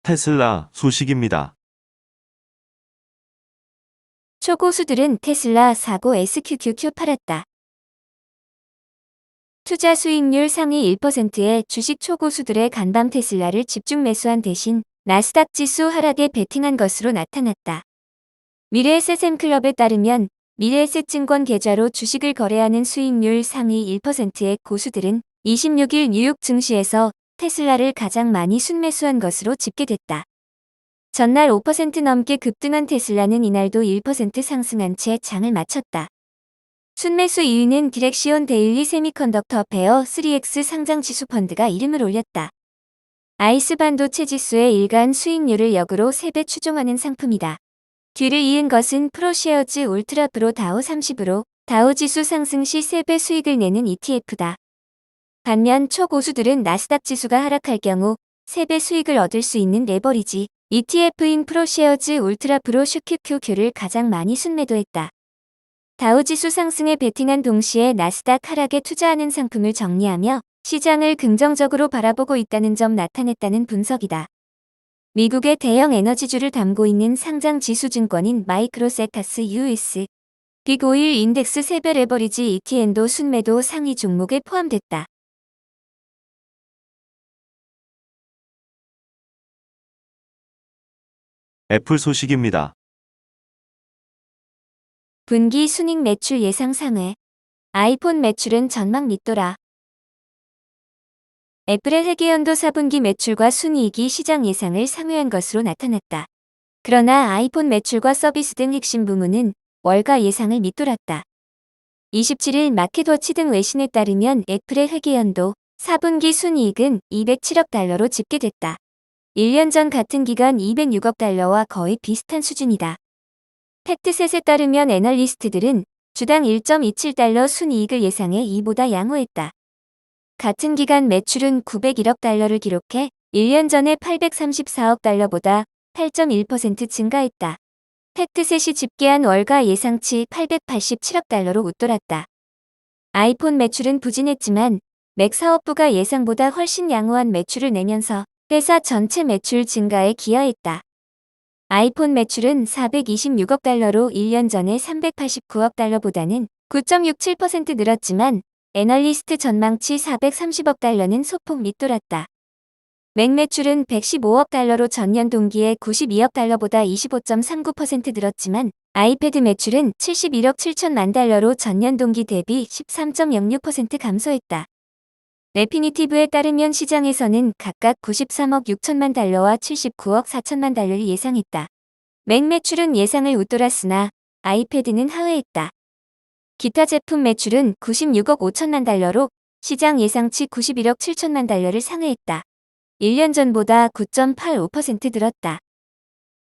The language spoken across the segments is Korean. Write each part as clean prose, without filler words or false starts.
테슬라 소식입니다. 초고수들은 테슬라 사고 SQQQ 팔았다. 투자 수익률 상위 1%의 주식 초고수들의 간밤 테슬라를 집중 매수한 대신 나스닥 지수 하락에 베팅한 것으로 나타났다. 미래에셋zem클럽에 따르면 미래에셋증권 계좌로 주식을 거래하는 수익률 상위 1%의 고수들은 26일 뉴욕 증시에서 테슬라를 가장 많이 순매수한 것으로 집계됐다. 전날 5% 넘게 급등한 테슬라는 이날도 1% 상승한 채 장을 마쳤다. 순매수 2위는 디렉시온 데일리 세미컨덕터 베어 3X 상장지수 펀드가 이름을 올렸다. 아이스 반도체 지수의 일간 수익률을 역으로 3배 추종하는 상품이다. 뒤를 이은 것은 프로쉐어즈 울트라 프로 다우 30으로 다우 지수 상승 시 3배 수익을 내는 ETF다. 반면 초고수들은 나스닥 지수가 하락할 경우 3배 수익을 얻을 수 있는 레버리지 ETF인 프로쉐어즈 울트라 프로 슈큐큐큐를 가장 많이 순매도했다. 다우지수 상승에 베팅한 동시에 나스닥 하락에 투자하는 상품을 정리하며 시장을 긍정적으로 바라보고 있다는 점 나타냈다는 분석이다. 미국의 대형 에너지주를 담고 있는 상장 지수증권인 마이크로세타스 US 빅5일 인덱스 3배 레버리지 ETN도 순매도 상위 종목에 포함됐다. 애플 소식입니다. 분기 순익 매출 예상 상회. 아이폰 매출은 전망 밑돌아. 애플의 회계연도 4분기 매출과 순이익이 시장 예상을 상회한 것으로 나타났다. 그러나 아이폰 매출과 서비스 등 핵심 부문은 월가 예상을 밑돌았다. 27일 마켓워치 등 외신에 따르면 애플의 회계연도 4분기 순이익은 207억 달러로 집계됐다. 1년 전 같은 기간 206억 달러와 거의 비슷한 수준이다. 팩트셋에 따르면 애널리스트들은 주당 1.27달러 순이익을 예상해 이보다 양호했다. 같은 기간 매출은 901억 달러를 기록해 1년 전에 834억 달러보다 8.1% 증가했다. 팩트셋이 집계한 월가 예상치 887억 달러로 웃돌았다. 아이폰 매출은 부진했지만 맥 사업부가 예상보다 훨씬 양호한 매출을 내면서 회사 전체 매출 증가에 기여했다. 아이폰 매출은 426억 달러로 1년 전에 389억 달러보다는 9.67% 늘었지만 애널리스트 전망치 430억 달러는 소폭 밑돌았다. 맥 매출은 115억 달러로 전년 동기에 92억 달러보다 25.39% 늘었지만 아이패드 매출은 71억 7천만 달러로 전년 동기 대비 13.06% 감소했다. 레피니티브에 따르면 시장에서는 각각 93억 6천만 달러와 79억 4천만 달러를 예상했다. 맥 매출은 예상을 웃돌았으나 아이패드는 하회했다. 기타 제품 매출은 96억 5천만 달러로 시장 예상치 91억 7천만 달러를 상회했다. 1년 전보다 9.85% 늘었다.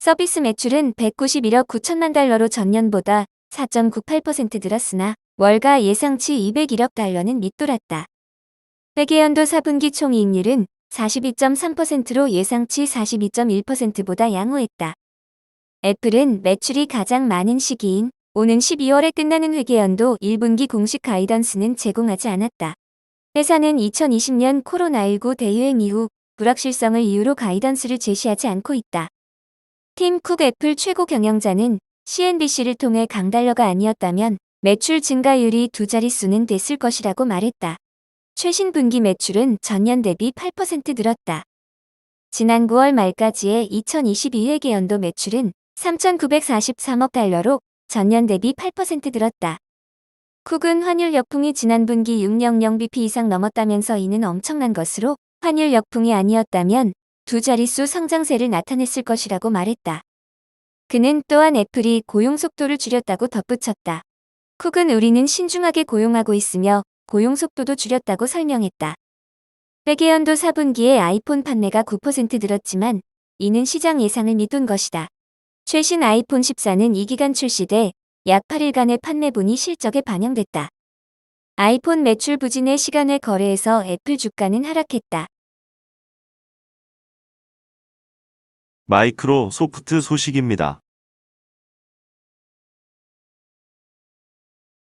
서비스 매출은 191억 9천만 달러로 전년보다 4.98% 늘었으나 월가 예상치 201억 달러는 밑돌았다. 회계연도 4분기 총이익률은 42.3%로 예상치 42.1%보다 양호했다. 애플은 매출이 가장 많은 시기인 오는 12월에 끝나는 회계연도 1분기 공식 가이던스는 제공하지 않았다. 회사는 2020년 코로나19 대유행 이후 불확실성을 이유로 가이던스를 제시하지 않고 있다. 팀 쿡 애플 최고 경영자는 CNBC를 통해 강달러가 아니었다면 매출 증가율이 두 자릿수는 됐을 것이라고 말했다. 최신 분기 매출은 전년 대비 8% 늘었다. 지난 9월 말까지의 2022 회계연도 매출은 3,943억 달러로 전년 대비 8% 늘었다. 쿡은 환율 역풍이 지난 분기 600bp 이상 넘었다면서 이는 엄청난 것으로 환율 역풍이 아니었다면 두 자릿수 성장세를 나타냈을 것이라고 말했다. 그는 또한 애플이 고용 속도를 줄였다고 덧붙였다. 쿡은 우리는 신중하게 고용하고 있으며 고용 속도도 줄였다고 설명했다. 회계연도 4분기에 아이폰 판매가 9% 늘었지만 이는 시장 예상을 밑돈 것이다. 최신 아이폰 14는 이 기간 출시돼 약 8일간의 판매분이 실적에 반영됐다. 아이폰 매출 부진의 시간에 거래해서 애플 주가는 하락했다. 마이크로소프트 소식입니다.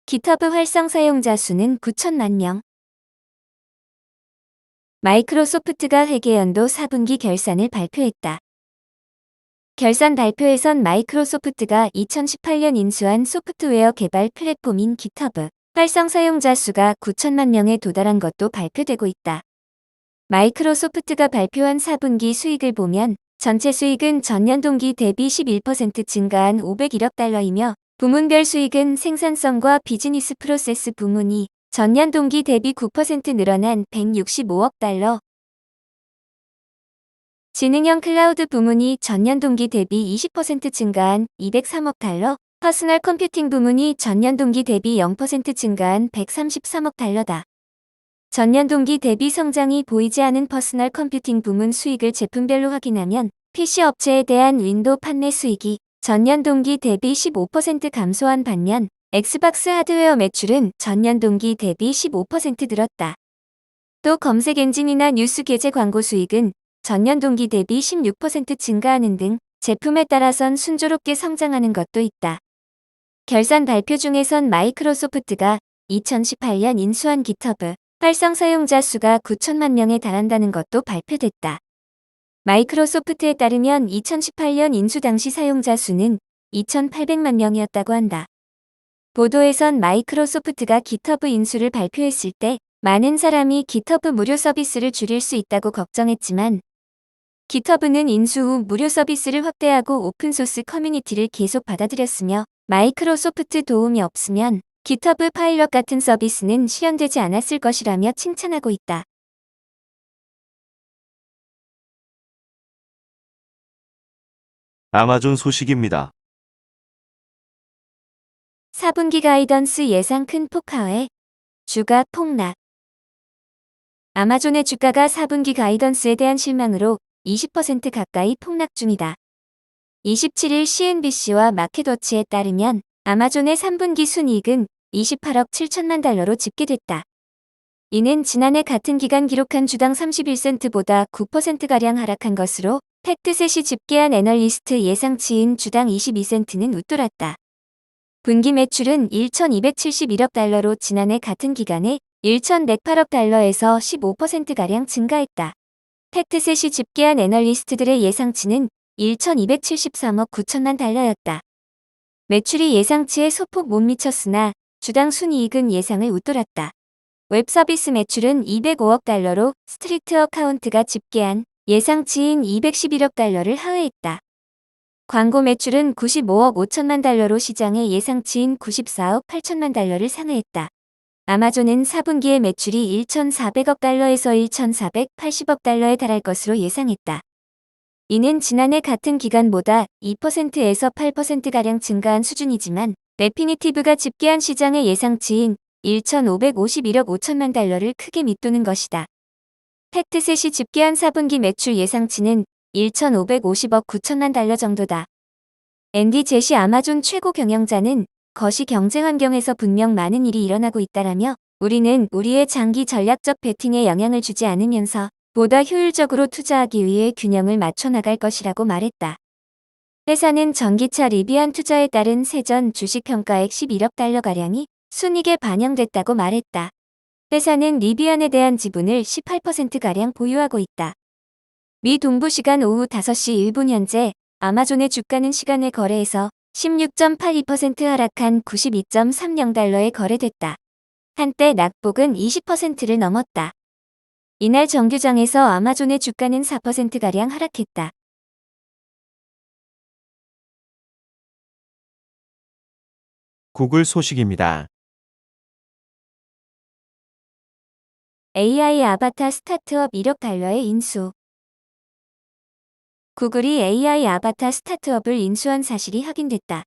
깃허브 활성 사용자 수는 9천만 명. 마이크로소프트가 회계연도 4분기 결산을 발표했다. 결산 발표에선 마이크로소프트가 2018년 인수한 소프트웨어 개발 플랫폼인 GitHub 활성 사용자 수가 9천만 명에 도달한 것도 발표되고 있다. 마이크로소프트가 발표한 4분기 수익을 보면 전체 수익은 전년 동기 대비 11% 증가한 501억 달러이며 부문별 수익은 생산성과 비즈니스 프로세스 부문이 전년 동기 대비 9% 늘어난 165억 달러, 지능형 클라우드 부문이 전년 동기 대비 20% 증가한 203억 달러, 퍼스널 컴퓨팅 부문이 전년 동기 대비 0% 증가한 133억 달러다. 전년 동기 대비 성장이 보이지 않은 퍼스널 컴퓨팅 부문 수익을 제품별로 확인하면 PC 업체에 대한 윈도우 판매 수익이 전년 동기 대비 15% 감소한 반면 엑스박스 하드웨어 매출은 전년 동기 대비 15% 늘었다. 또 검색 엔진이나 뉴스 게재 광고 수익은 전년 동기 대비 16% 증가하는 등 제품에 따라선 순조롭게 성장하는 것도 있다. 결산 발표 중에선 마이크로소프트가 2018년 인수한 GitHub 활성 사용자 수가 9천만 명에 달한다는 것도 발표됐다. 마이크로소프트에 따르면 2018년 인수 당시 사용자 수는 2,800만 명이었다고 한다. 보도에선 마이크로소프트가 GitHub 인수를 발표했을 때 많은 사람이 GitHub 무료 서비스를 줄일 수 있다고 걱정했지만 GitHub는 인수 후 무료 서비스를 확대하고 오픈소스 커뮤니티를 계속 받아들였으며 마이크로소프트 도움이 없으면 GitHub 파일럿 같은 서비스는 실현되지 않았을 것이라며 칭찬하고 있다. 아마존 소식입니다. 4분기 가이던스 예상 큰 폭하회, 주가 폭락. 아마존의 주가가 4분기 가이던스에 대한 실망으로 20% 가까이 폭락 중이다. 27일 CNBC와 마켓워치에 따르면 아마존의 3분기 순이익은 28억 7천만 달러로 집계됐다. 이는 지난해 같은 기간 기록한 주당 31센트보다 9%가량 하락한 것으로 팩트셋이 집계한 애널리스트 예상치인 주당 22센트는 웃돌았다. 분기 매출은 1,271억 달러로 지난해 같은 기간에 1,108억 달러에서 15%가량 증가했다. 팩트셋이 집계한 애널리스트들의 예상치는 1,273억 9천만 달러였다. 매출이 예상치에 소폭 못 미쳤으나 주당 순이익은 예상을 웃돌았다. 웹서비스 매출은 205억 달러로 스트리트 어카운트가 집계한 예상치인 211억 달러를 하회했다. 광고 매출은 95억 5천만 달러로 시장의 예상치인 94억 8천만 달러를 상회했다. 아마존은 4분기의 매출이 1,400억 달러에서 1,480억 달러에 달할 것으로 예상했다. 이는 지난해 같은 기간보다 2%에서 8%가량 증가한 수준이지만 레피니티브가 집계한 시장의 예상치인 1,551억 5천만 달러를 크게 밑도는 것이다. 팩트셋이 집계한 4분기 매출 예상치는 1,550억 9천만 달러 정도다. 앤디 제시 아마존 최고 경영자는 거시 경쟁 환경에서 분명 많은 일이 일어나고 있다라며 우리는 우리의 장기 전략적 베팅에 영향을 주지 않으면서 보다 효율적으로 투자하기 위해 균형을 맞춰 나갈 것이라고 말했다. 회사는 전기차 리비안 투자에 따른 세전 주식 평가액 11억 달러가량이 순이익에 반영됐다고 말했다. 회사는 리비안에 대한 지분을 18%가량 보유하고 있다. 미 동부 시간 오후 5시 1분 현재 아마존의 주가는 시간의 거래에서 16.82% 하락한 92.30달러에 거래됐다. 한때 낙폭은 20%를 넘었다. 이날 정규장에서 아마존의 주가는 4%가량 하락했다. 구글 소식입니다. AI 아바타 스타트업 1억 달러의 인수. 구글이 AI 아바타 스타트업을 인수한 사실이 확인됐다.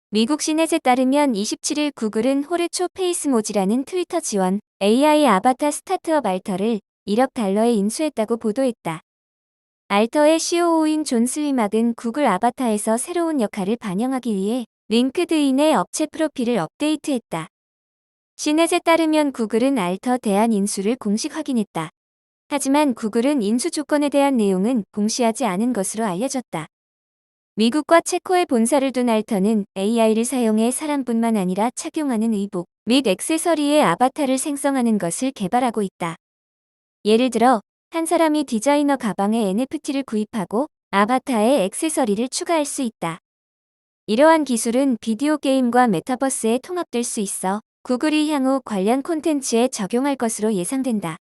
미국 시넷에 따르면 27일 구글은 호르초 페이스모지라는 트위터 지원 AI 아바타 스타트업 알터를 1억 달러에 인수했다고 보도했다. 알터의 COO인 존 슬리막은 구글 아바타에서 새로운 역할을 반영하기 위해 링크드인의 업체 프로필을 업데이트했다. 시넷에 따르면 구글은 알터 대안 인수를 공식 확인했다. 하지만 구글은 인수 조건에 대한 내용은 공시하지 않은 것으로 알려졌다. 미국과 체코에 본사를 둔 알터는 AI를 사용해 사람뿐만 아니라 착용하는 의복 및 액세서리의 아바타를 생성하는 것을 개발하고 있다. 예를 들어 한 사람이 디자이너 가방에 NFT를 구입하고 아바타에 액세서리를 추가할 수 있다. 이러한 기술은 비디오 게임과 메타버스에 통합될 수 있어 구글이 향후 관련 콘텐츠에 적용할 것으로 예상된다.